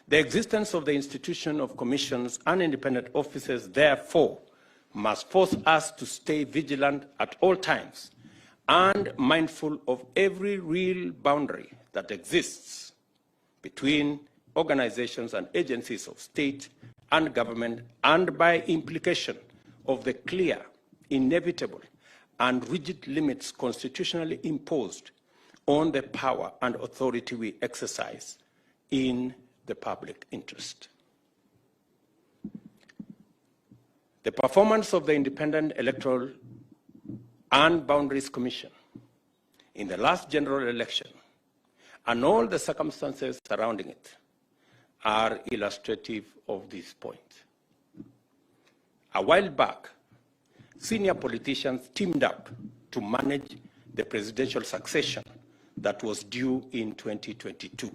The existence of the institution of commissions and independent officers, therefore, must force us to stay vigilant at all times and mindful of every real boundary that exists between organizations and agencies of state and government, and by implication of the clear, inevitable, and rigid limits constitutionally imposed on the power and authority we exercise in the public interest. The performance of the Independent Electoral and Boundaries Commission in the last general election and all the circumstances surrounding it are illustrative of this point. A while back, senior politicians teamed up to manage the presidential succession that was due in 2022,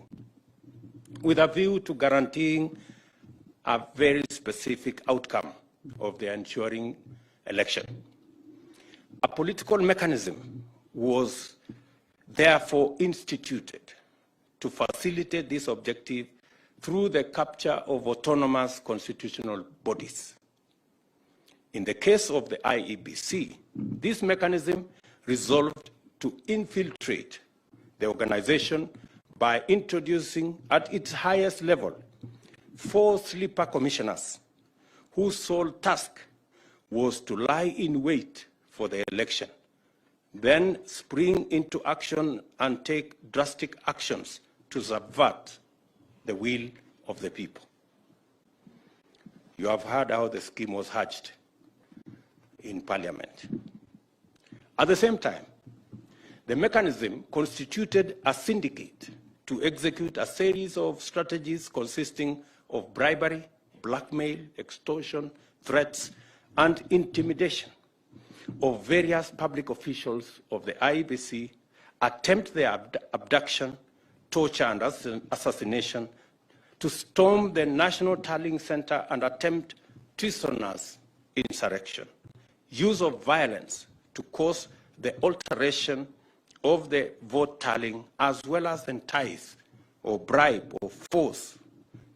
with a view to guaranteeing a very specific outcome of the ensuing election. A political mechanism was therefore instituted to facilitate this objective through the capture of autonomous constitutional bodies. In the case of the IEBC, this mechanism resolved to infiltrate the organization by introducing at its highest level 4 sleeper commissioners whose sole task was to lie in wait for the election, then spring into action and take drastic actions to subvert the will of the people. You have heard how the scheme was hatched in Parliament. At the same time, the mechanism constituted a syndicate to execute a series of strategies consisting of bribery, blackmail, extortion, threats, and intimidation of various public officials of the IEBC, attempt their abduction, torture, and assassination, to storm the National Tallying Center and attempt treasonous insurrection, use of violence to cause the alteration of the vote tallying, as well as entice or bribe or force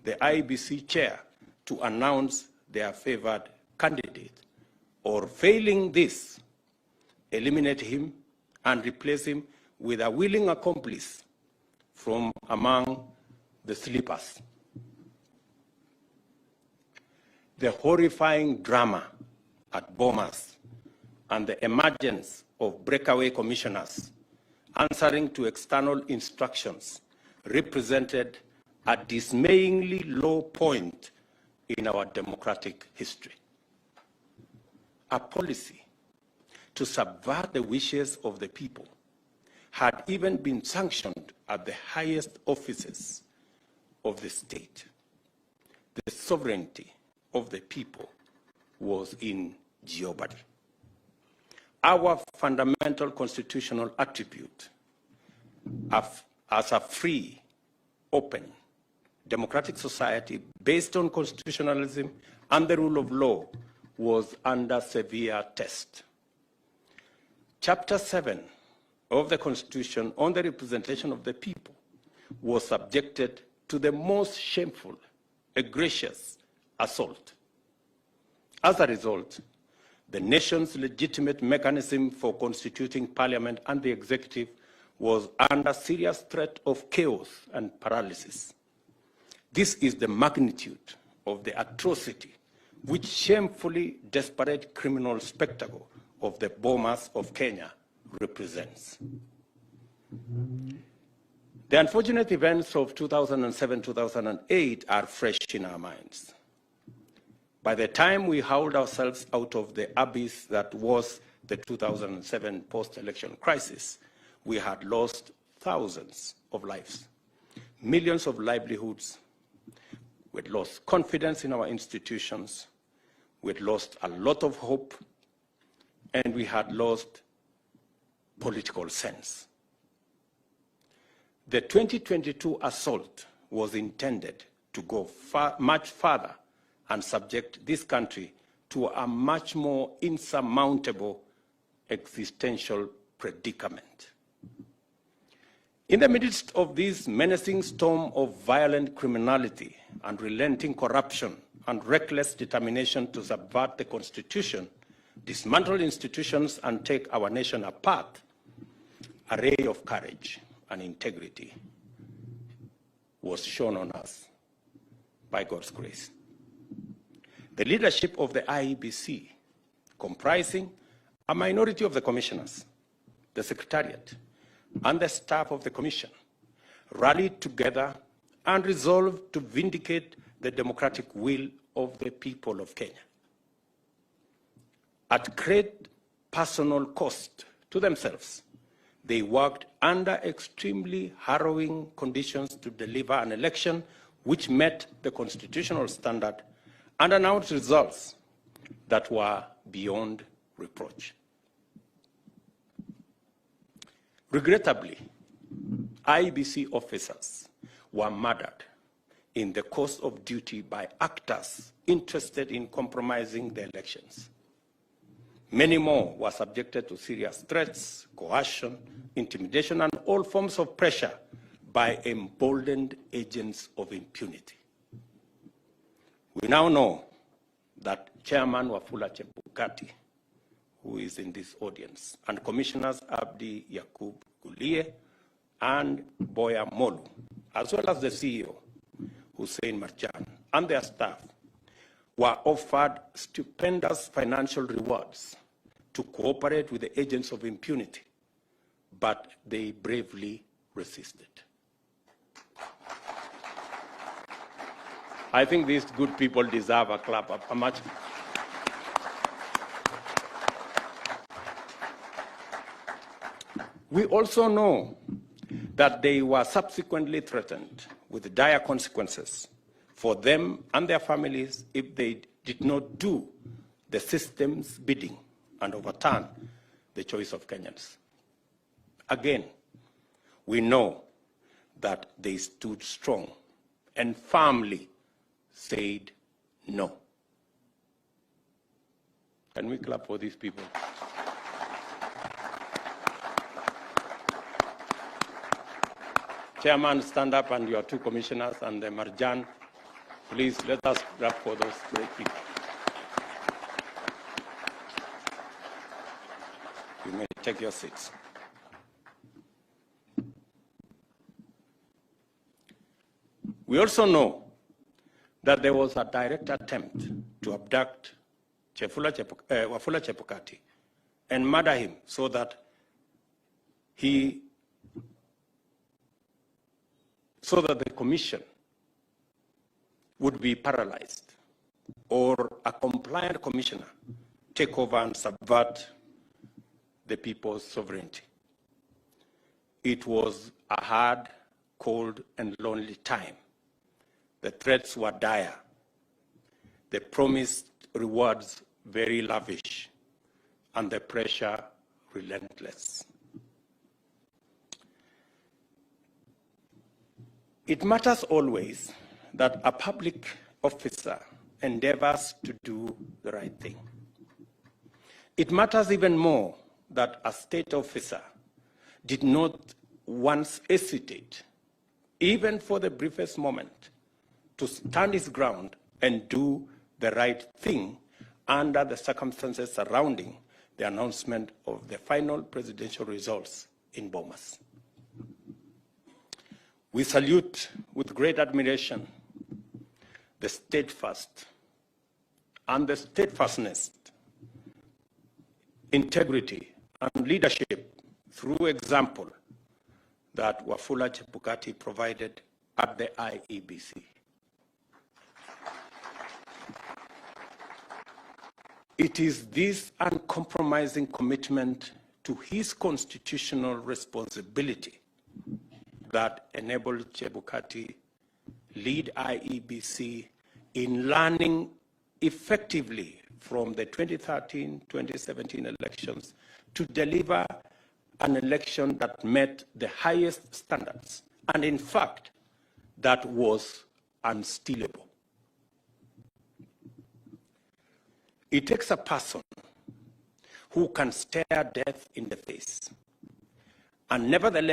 the IEBC chair to announce their favored candidate, or failing this, eliminate him and replace him with a willing accomplice from among the sleepers. The horrifying drama at Bomas and the emergence of breakaway commissioners answering to external instructions represented a dismayingly low point in our democratic history. A policy to subvert the wishes of the people had even been sanctioned at the highest offices of the state. The sovereignty of the people was in jeopardy. Our fundamental constitutional attribute as a free, open, democratic society based on constitutionalism and the rule of law was under severe test. Chapter 7 of the Constitution on the representation of the people was subjected to the most shameful, egregious assault. As a result, the nation's legitimate mechanism for constituting parliament and the executive was under serious threat of chaos and paralysis. This is the magnitude of the atrocity which shamefully desperate criminal spectacle of the Bomas of Kenya represents. The unfortunate events of 2007-2008 are fresh in our minds. By the time we hauled ourselves out of the abyss that was the 2007 post-election crisis, we had lost thousands of lives, millions of livelihoods. We had lost confidence in our institutions. We had lost a lot of hope, and we had lost political sense. The 2022 assault was intended to go much further and subject this country to a much more insurmountable existential predicament. In the midst of this menacing storm of violent criminality unrelenting corruption, and reckless determination to subvert the Constitution, dismantle institutions, and take our nation apart, a ray of courage and integrity was shown on us by God's grace. The leadership of the IEBC, comprising a minority of the commissioners, the Secretariat, and the staff of the Commission, rallied together and resolved to vindicate the democratic will of the people of Kenya. At great personal cost to themselves, they worked under extremely harrowing conditions to deliver an election which met the constitutional standard and announced results that were beyond reproach. Regrettably, IEBC officers were murdered in the course of duty by actors interested in compromising the elections. Many more were subjected to serious threats, coercion, intimidation, and all forms of pressure by emboldened agents of impunity. We now know that Chairman Wafula Chebukati, who is in this audience, and Commissioners Abdi Yakub Gulie and Boya Molu, as well as the CEO, Hussein Marjan, and their staff, were offered stupendous financial rewards to cooperate with the agents of impunity, but they bravely resisted. I think these good people deserve a clap. A much. We also know that they were subsequently threatened with dire consequences for them and their families if they did not do the system's bidding and overturn the choice of Kenyans. Again, we know that they stood strong and firmly said no. Can we clap for these people? Chairman, stand up, and your two commissioners and the Marjan, please let us clap for those great people. You may take your seats. We also know that there was a direct attempt to abduct Wafula Chebukati and murder him so that the commission would be paralyzed, or a compliant commissioner take over and subvert the people's sovereignty. It was a hard, cold, and lonely time. The threats were dire. The promised rewards very lavish, and the pressure relentless. It matters always that a public officer endeavors to do the right thing. It matters even more that a state officer did not once hesitate, even for the briefest moment, to stand his ground and do the right thing under the circumstances surrounding the announcement of the final presidential results in Bomas. We salute with great admiration the steadfast and the steadfastness, integrity, and leadership through example that Wafula Chebukati provided at the IEBC. It is this uncompromising commitment to his constitutional responsibility that enabled Chebukati lead IEBC in learning effectively from the 2013-2017 elections to deliver an election that met the highest standards, and in fact, that was unstealable. It takes a person who can stare death in the face and nevertheless